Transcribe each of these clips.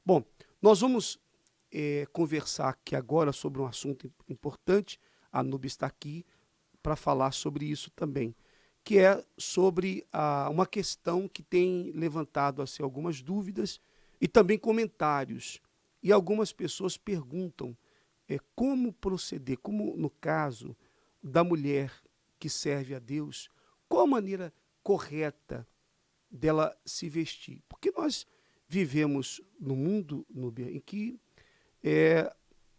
Bom, nós vamos conversar aqui agora sobre um assunto importante. A Nubia está aqui para falar sobre isso também, que é sobre uma questão que tem levantado assim, algumas dúvidas e também comentários. E algumas pessoas perguntam como proceder, como no caso da mulher que serve a Deus, qual a maneira correta dela se vestir. Porque nós vivemos no mundo, Núbia, em que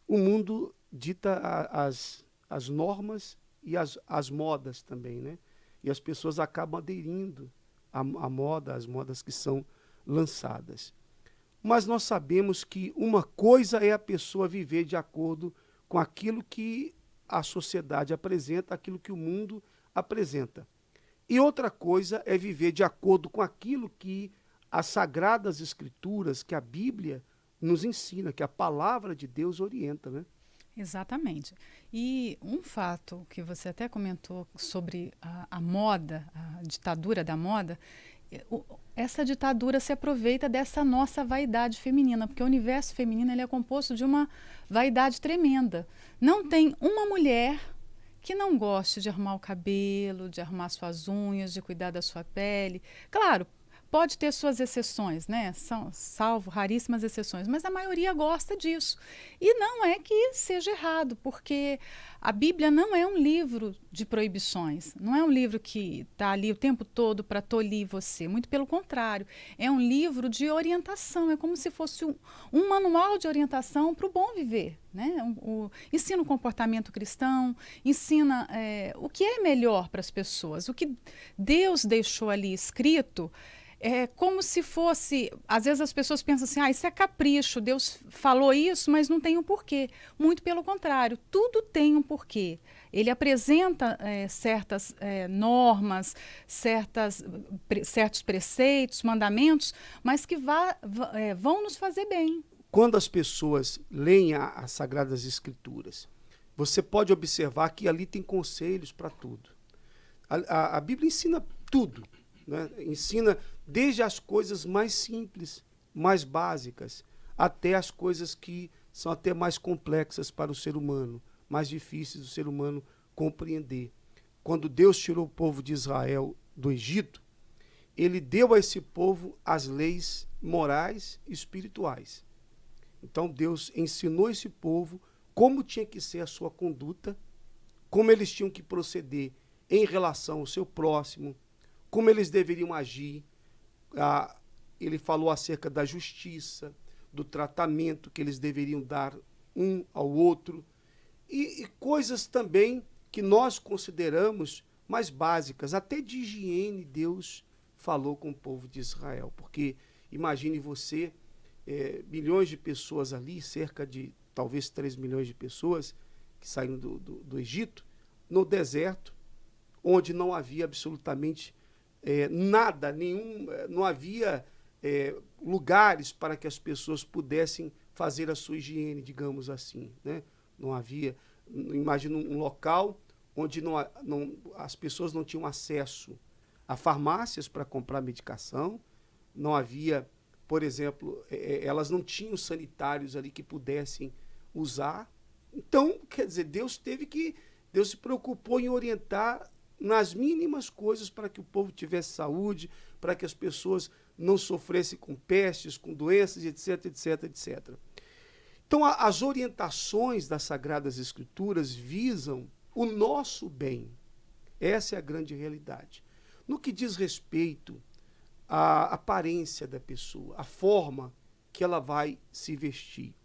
o mundo dita as normas e as modas também, né? E as pessoas acabam aderindo à moda, às modas que são lançadas. Mas nós sabemos que uma coisa é a pessoa viver de acordo com aquilo que a sociedade apresenta, aquilo que o mundo apresenta. E outra coisa é viver de acordo com aquilo que as Sagradas Escrituras, que a Bíblia nos ensina, que a palavra de Deus orienta, né? Exatamente. E um fato que você até comentou sobre a moda, a ditadura da moda, essa ditadura se aproveita dessa nossa vaidade feminina, porque o universo feminino ele é composto de uma vaidade tremenda. Não tem uma mulher que não goste de arrumar o cabelo, de arrumar suas unhas, de cuidar da sua pele. Claro, pode ter suas exceções, né? Salvo raríssimas exceções, mas a maioria gosta disso. E não é que seja errado, porque a Bíblia não é um livro de proibições, não é um livro que está ali o tempo todo para tolir você, muito pelo contrário, é um livro de orientação, é como se fosse um manual de orientação para o bom viver. Né? Ensina o comportamento cristão, ensina o que é melhor para as pessoas, o que Deus deixou ali escrito. É como se fosse, às vezes as pessoas pensam assim, isso é capricho, Deus falou isso, mas não tem um porquê. Muito pelo contrário, tudo tem um porquê. Ele apresenta certas normas, certos preceitos, mandamentos, mas que vão nos fazer bem. Quando as pessoas leem as Sagradas Escrituras, você pode observar que ali tem conselhos para tudo. A Bíblia ensina tudo. Né? Ensina desde as coisas mais simples, mais básicas, até as coisas que são até mais complexas para o ser humano, mais difíceis do ser humano compreender. Quando Deus tirou o povo de Israel do Egito, ele deu a esse povo as leis morais e espirituais. Então Deus ensinou esse povo como tinha que ser a sua conduta, como eles tinham que proceder em relação ao seu próximo, como eles deveriam agir. Ele falou acerca da justiça, do tratamento que eles deveriam dar um ao outro, e coisas também que nós consideramos mais básicas, até de higiene Deus falou com o povo de Israel, porque imagine você, milhões de pessoas ali, cerca de talvez 3 milhões de pessoas que saíram do Egito, no deserto, onde não havia absolutamente nada, não havia lugares para que as pessoas pudessem fazer a sua higiene, digamos assim. Né? Não havia, imagina um local onde as pessoas não tinham acesso a farmácias para comprar medicação, não havia, por exemplo, elas não tinham sanitários ali que pudessem usar. Então, quer dizer, Deus se preocupou em orientar nas mínimas coisas para que o povo tivesse saúde, para que as pessoas não sofressem com pestes, com doenças, etc, etc, etc. Então, as orientações das Sagradas Escrituras visam o nosso bem. Essa é a grande realidade. No que diz respeito à aparência da pessoa, a forma que ela vai se vestir.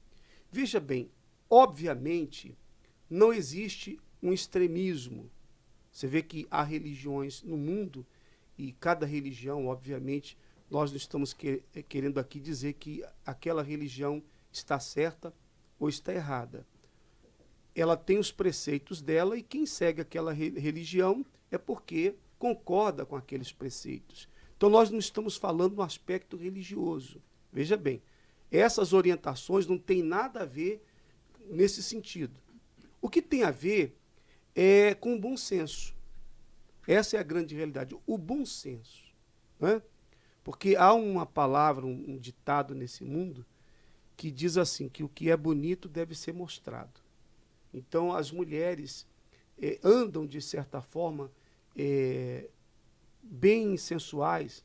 Veja bem, obviamente, não existe um extremismo. Você vê que há religiões no mundo e cada religião, obviamente, nós não estamos querendo aqui dizer que aquela religião está certa ou está errada. Ela tem os preceitos dela e quem segue aquela religião é porque concorda com aqueles preceitos. Então nós não estamos falando no aspecto religioso. Veja bem, essas orientações não têm nada a ver nesse sentido. O que tem a ver é com o bom senso. Essa é a grande realidade, o bom senso. Né? Porque há uma palavra, um ditado nesse mundo, que diz assim, que o que é bonito deve ser mostrado. Então, as mulheres andam, de certa forma, bem sensuais,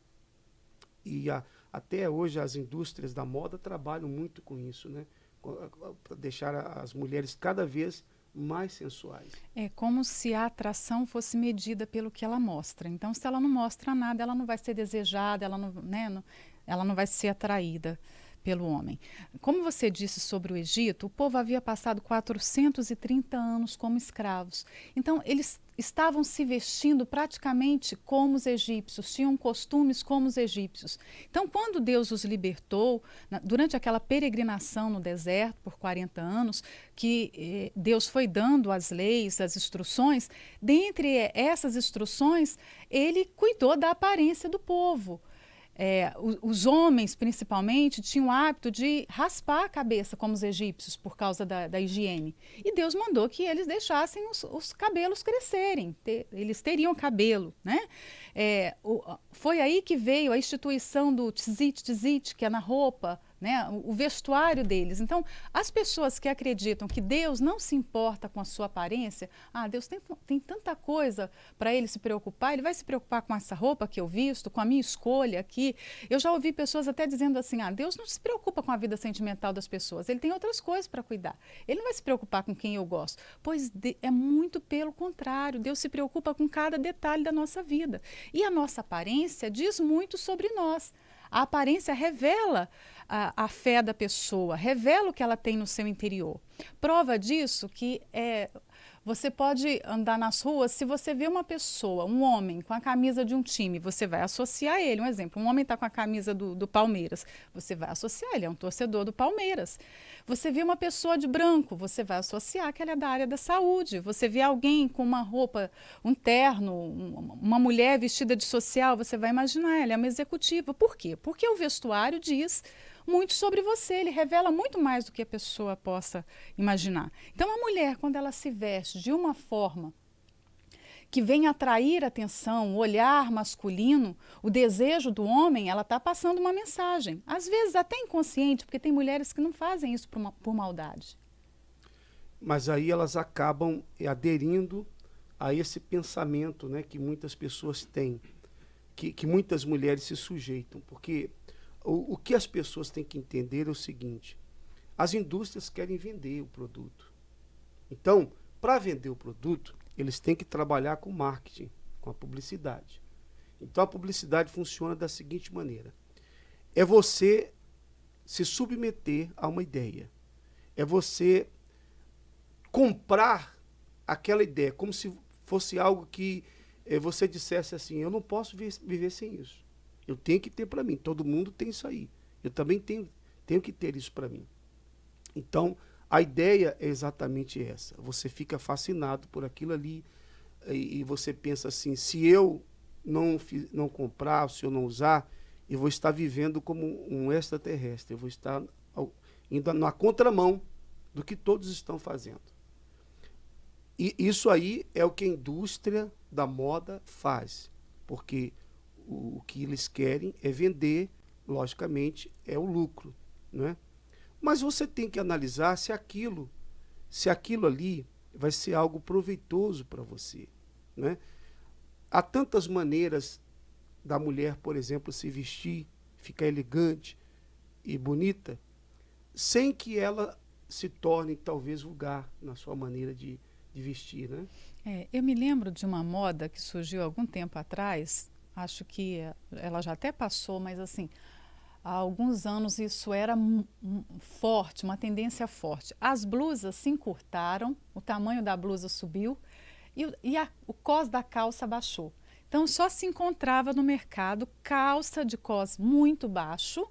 e até hoje as indústrias da moda trabalham muito com isso, né? Para deixar as mulheres cada vez mais sensuais. É como se a atração fosse medida pelo que ela mostra. Então, se ela não mostra nada, ela não vai ser desejada, ela não, né, ela não vai ser atraída pelo homem. Como você disse sobre o Egito, o povo havia passado 430 anos como escravos. Então, eles estavam se vestindo praticamente como os egípcios, tinham costumes como os egípcios. Então, quando Deus os libertou, durante aquela peregrinação no deserto por 40 anos, que Deus foi dando as leis, as instruções, dentre essas instruções, ele cuidou da aparência do povo. Os homens, principalmente, tinham o hábito de raspar a cabeça, como os egípcios, por causa da higiene. E Deus mandou que eles deixassem os cabelos crescerem, eles teriam cabelo, né? Foi aí que veio a instituição do tzit, que é na roupa, né? O vestuário deles. Então, as pessoas que acreditam que Deus não se importa com a sua aparência, Deus tem tanta coisa para ele se preocupar, ele vai se preocupar com essa roupa que eu visto, com a minha escolha aqui. Eu já ouvi pessoas até dizendo assim, Deus não se preocupa com a vida sentimental das pessoas, ele tem outras coisas para cuidar, ele não vai se preocupar com quem eu gosto. Pois é muito pelo contrário, Deus se preocupa com cada detalhe da nossa vida. E a nossa aparência diz muito sobre nós. A aparência revela a fé da pessoa, revela o que ela tem no seu interior. Prova disso que você pode andar nas ruas, se você vê uma pessoa, um homem com a camisa de um time, você vai associar ele. Um exemplo, um homem está com a camisa do Palmeiras, você vai associar, ele é um torcedor do Palmeiras. Você vê uma pessoa de branco, você vai associar que ela é da área da saúde. Você vê alguém com uma roupa, um terno, uma mulher vestida de social, você vai imaginar, ela é uma executiva. Por quê? Porque o vestuário diz muito sobre você, ele revela muito mais do que a pessoa possa imaginar. Então, a mulher, quando ela se veste de uma forma que vem atrair atenção, o olhar masculino, o desejo do homem, ela está passando uma mensagem. Às vezes até inconsciente, porque tem mulheres que não fazem isso por maldade. Mas aí elas acabam aderindo a esse pensamento, né, que muitas pessoas têm, que muitas mulheres se sujeitam, porque o que as pessoas têm que entender é o seguinte: as indústrias querem vender o produto. Então, para vender o produto, eles têm que trabalhar com marketing, com a publicidade. Então, a publicidade funciona da seguinte maneira: é você se submeter a uma ideia. É você comprar aquela ideia, como se fosse algo que você dissesse assim, eu não posso viver sem isso. Eu tenho que ter para mim. Todo mundo tem isso aí. Eu também tenho que ter isso para mim. Então, a ideia é exatamente essa. Você fica fascinado por aquilo ali e você pensa assim, se eu não comprar, se eu não usar, eu vou estar vivendo como um extraterrestre. Eu vou estar indo na contramão do que todos estão fazendo. E isso aí é o que a indústria da moda faz. Porque o que eles querem é vender, logicamente, é o lucro, não é? Mas você tem que analisar se aquilo ali vai ser algo proveitoso para você, né? Há tantas maneiras da mulher, por exemplo, se vestir, ficar elegante e bonita, sem que ela se torne talvez vulgar na sua maneira de vestir, né? Eu me lembro de uma moda que surgiu há algum tempo atrás. Acho que ela já até passou, mas assim, há alguns anos isso era forte, uma tendência forte. As blusas se encurtaram, o tamanho da blusa subiu e o cós da calça baixou. Então, só se encontrava no mercado calça de cós muito baixo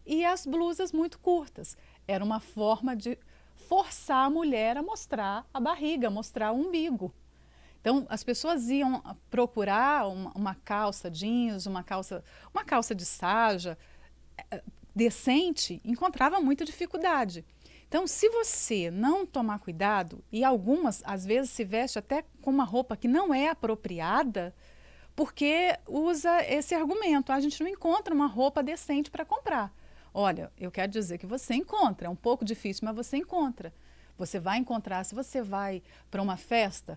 e as blusas muito curtas. Era uma forma de forçar a mulher a mostrar a barriga, mostrar o umbigo. Então, as pessoas iam procurar uma calça jeans, uma calça de saja decente, encontrava muita dificuldade. Então, se você não tomar cuidado, e algumas, às vezes, se veste até com uma roupa que não é apropriada, porque usa esse argumento, a gente não encontra uma roupa decente para comprar. Olha, eu quero dizer que você encontra, é um pouco difícil, mas você encontra. Você vai encontrar, se você vai para uma festa,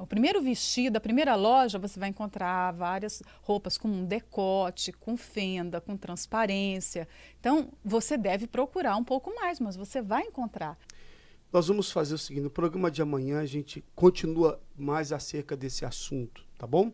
o primeiro vestido, a primeira loja, você vai encontrar várias roupas com um decote, com fenda, com transparência. Então, você deve procurar um pouco mais, mas você vai encontrar. Nós vamos fazer o seguinte, no programa de amanhã a gente continua mais acerca desse assunto, tá bom?